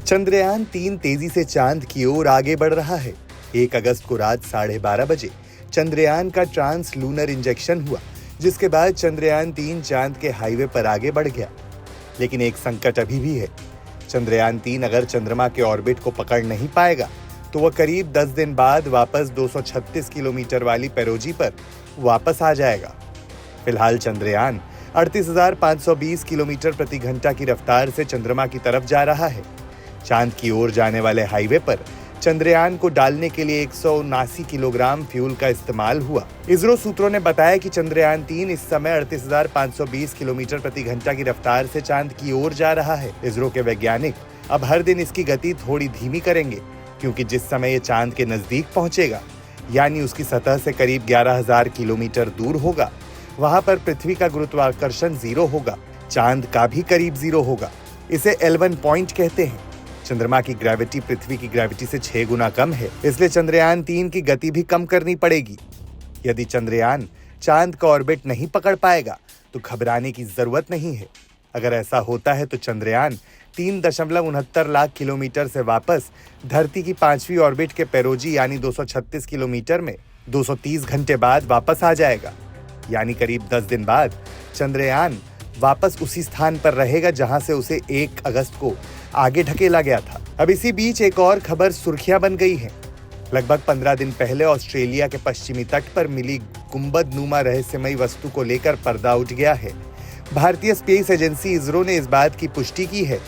चंद्रयान-3 तेजी से चांद की ओर आगे बढ़ रहा है। 1 अगस्त को रात 12:30 बजे चंद्रयान का ट्रांस लूनर इंजेक्शन हुआ, जिसके बाद चंद्रयान-3 चांद के हाईवे पर आगे बढ़ गया। लेकिन एक संकट अभी भी है। चंद्रयान-3 अगर चंद्रमा के ऑर्बिट को पकड़ नहीं पाएगा तो वह करीब 10 दिन बाद वापस 236 किलोमीटर वाली पेरोजी पर वापस आ जाएगा। फिलहाल चंद्रयान 38,520 किलोमीटर प्रति घंटा की रफ्तार से चंद्रमा की तरफ जा रहा है। चांद की ओर जाने वाले हाईवे पर चंद्रयान को डालने के लिए 179 किलोग्राम फ्यूल का इस्तेमाल हुआ। इसरो सूत्रों ने बताया कि चंद्रयान-3 इस समय 38,520 किलोमीटर प्रति घंटा की रफ्तार से चांद की ओर जा रहा है। इसरो के वैज्ञानिक अब हर दिन इसकी गति थोड़ी धीमी करेंगे, क्योंकि जिस समय ये चांद के नजदीक पहुंचेगा, यानी उसकी सतह से करीब 11,000 किलोमीटर दूर होगा, वहां पर पृथ्वी का गुरुत्वाकर्षण 0 होगा, चांद का भी करीब 0 होगा। इसे L1 पॉइंट कहते हैं। चंद्रमा की ग्रेविटी पृथ्वी की ग्रेविटी से 6 गुना कम है, इसलिए चंद्रयान-3 की गति भी कम करनी पड़ेगी। यदि चंद्रयान चांद का ऑर्बिट नहीं पकड़ पाएगा तो घबराने की जरूरत नहीं है। अगर ऐसा होता है तो चंद्रयान 3.69 लाख किलोमीटर से वापस धरती की 5वीं ऑर्बिट के पेरोजी यानी 236 किलोमीटर में 230 घंटे बाद वापस आ जाएगा। यानी करीब 10 दिन बाद चंद्रयान वापस उसी स्थान पर रहेगा जहां से उसे 1 अगस्त को आगे ढकेला गया था। अब इसी बीच एक और खबर सुर्खियां बन गई है। लगभग 15 दिन पहले ऑस्ट्रेलिया के पश्चिमी तट पर मिली गुंबद नुमा रहस्यमयी वस्तु को लेकर पर्दा उठ गया है। भारतीय स्पेस एजेंसी इसरो ने इस बात की पुष्टि की है।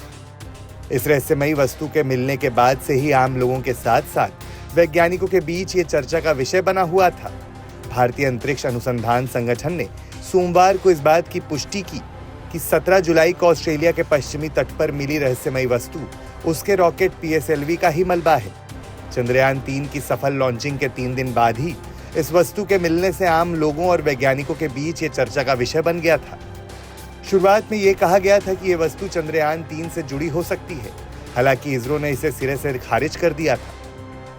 इस रहस्यमयी वस्तु के मिलने के बाद से ही आम लोगों के साथ साथ वैज्ञानिकों के बीच ये चर्चा का विषय बना हुआ था। भारतीय अंतरिक्ष अनुसंधान संगठन ने सोमवार को इस बात की पुष्टि की कि 17 जुलाई को ऑस्ट्रेलिया के पश्चिमी तट पर मिली रहस्यमयी वस्तु उसके रॉकेट PSLV का ही मलबा है। चंद्रयान-3 की सफल लॉन्चिंग के 3 दिन बाद ही इस वस्तु के मिलने से आम लोगों और वैज्ञानिकों के बीच ये चर्चा का विषय बन गया था। शुरुआत में ये कहा गया था कि ये वस्तु चंद्रयान-3 से जुड़ी हो सकती है। हालांकि इसरो ने इसे सिरे से खारिज कर दिया था।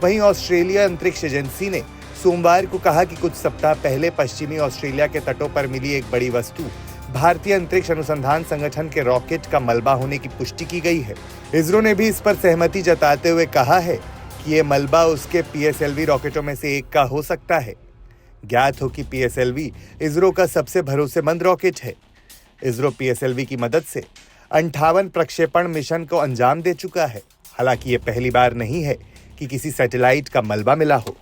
वहीं ऑस्ट्रेलिया अंतरिक्ष एजेंसी ने सोमवार को कहा कि कुछ सप्ताह पहले पश्चिमी ऑस्ट्रेलिया के तटों पर मिली एक बड़ी वस्तु भारतीय अंतरिक्ष अनुसंधान संगठन के रॉकेट का मलबा होने की पुष्टि की गई है। इसरो ने भी इस पर सहमति जताते हुए कहा है कि ये मलबा उसके PSLV रॉकेटों में से एक का हो सकता है। ज्ञात हो कि PSLV इसरो का सबसे भरोसेमंद रॉकेट है। इसरो PSLV की मदद से 58 प्रक्षेपण मिशन को अंजाम दे चुका है। हालांकि ये पहली बार नहीं है कि किसी सैटेलाइट का मलबा मिला हो।